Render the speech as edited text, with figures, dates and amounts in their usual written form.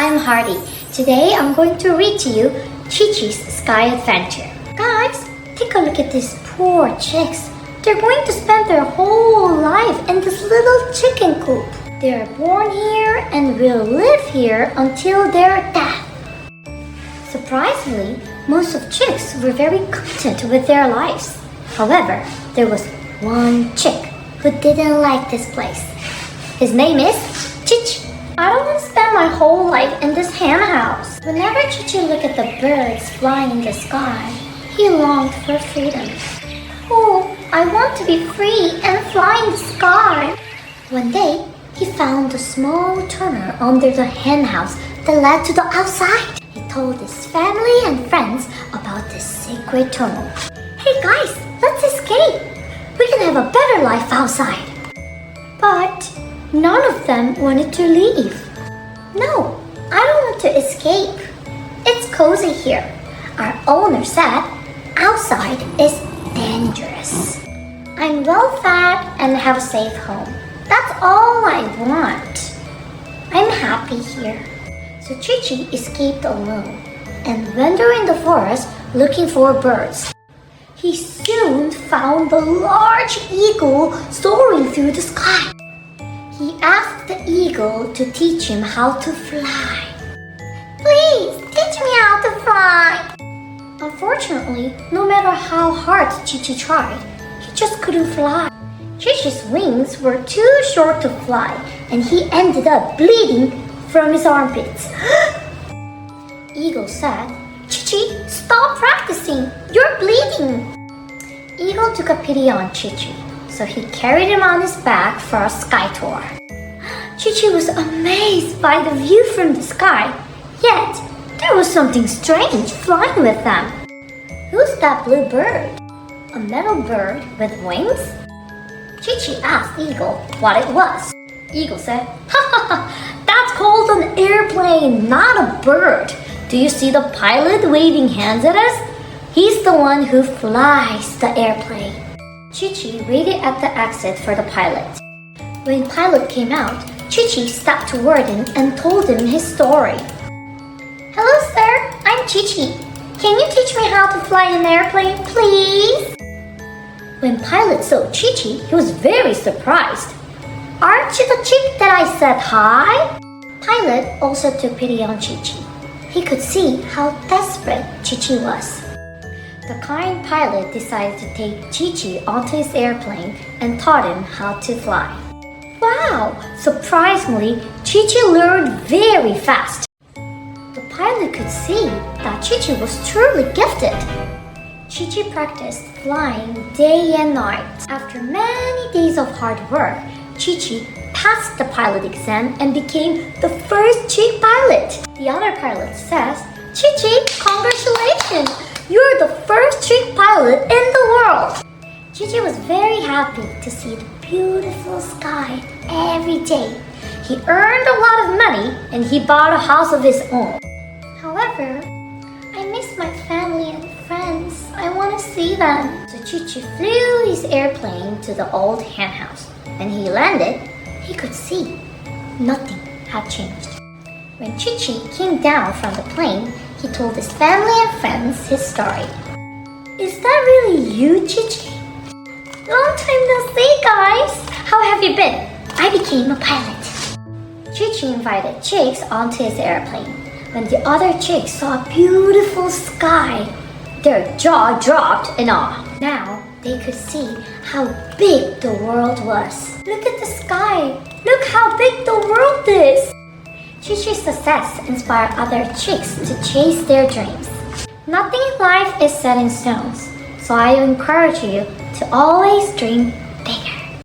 I'm Hardy. Today I'm going to read to you Chichi's Sky Adventure. Guys, take a look at these poor chicks. They're going to spend their whole life in this little chicken coop. They're born here and will live here until their death. Surprisingly, most of chicks were very content with their lives. However, there was one chick who didn't like this place. His name is Chichi. I don't want to spend my whole life in this hen house. Whenever Chichi looked at the birds flying in the sky, he longed for freedom. Oh, I want to be free and fly in the sky. One day, he found a small tunnel under the hen house that led to the outside. He told his family and friends about this secret tunnel. Hey guys, let's escape. We can have a better life outside. But none of them wanted to leave. No, I don't want to escape. It's cozy here. Our owner said outside is dangerous. I'm well fed and have a safe home. That's all I want. I'm happy here. So Chichi escaped alone and wandered in the forest looking for birds. He soon found a large eagle soaring through the sky. He asked the eagle to teach him how to fly. Please, teach me how to fly. Unfortunately, no matter how hard Chichi tried, he just couldn't fly. Chichi's wings were too short to fly, and he ended up bleeding from his armpits. Eagle said, Chichi, stop practicing. You're bleeding. Eagle took a pity on Chichi, so he carried him on his back for a sky tour. Chichi was amazed by the view from the sky, yet there was something strange flying with them. Who's that blue bird? A metal bird with wings? Chichi asked Eagle what it was. Eagle said, ha ha ha, that's called an airplane, not a bird. Do you see the pilot waving hands at us? He's the one who flies the airplane. Chichi waited at the exit for the pilot. When pilot came out, Chichi stepped toward him and told him his story. Hello sir, I'm Chichi. Can you teach me how to fly an airplane, please? When pilot saw Chichi, he was very surprised. Aren't you the chick that I said hi? Pilot also took pity on Chichi. He could see how desperate Chichi was. The kind pilot decided to take Chichi onto his airplane and taught him how to fly. Wow! Surprisingly, Chichi learned very fast. The pilot could see that Chichi was truly gifted. Chichi practiced flying day and night. After many days of hard work, Chichi passed the pilot exam and became the first chick pilot. The other pilot says, Chichi, congratulations! You're the first chick pilot in the world! Chichi was very happy to see the beautiful sky every day. He earned a lot of money and he bought a house of his own. However, I miss my family and friends. I want to see them. So Chichi flew his airplane to the old hen house. When he landed, he could see nothing had changed. When Chichi came down from the plane, he told his family and friends his story. Is that really you, Chichi? Long time no see, guys. How have you been? I became a pilot. Chichi invited chicks onto his airplane. When the other chicks saw a beautiful sky, their jaw dropped in awe. Now they could see how big the world was. Look at the sky. Look how big the world is. Chichi's success inspired other chicks to chase their dreams. Nothing in life is set in stones, so I encourage you to always dream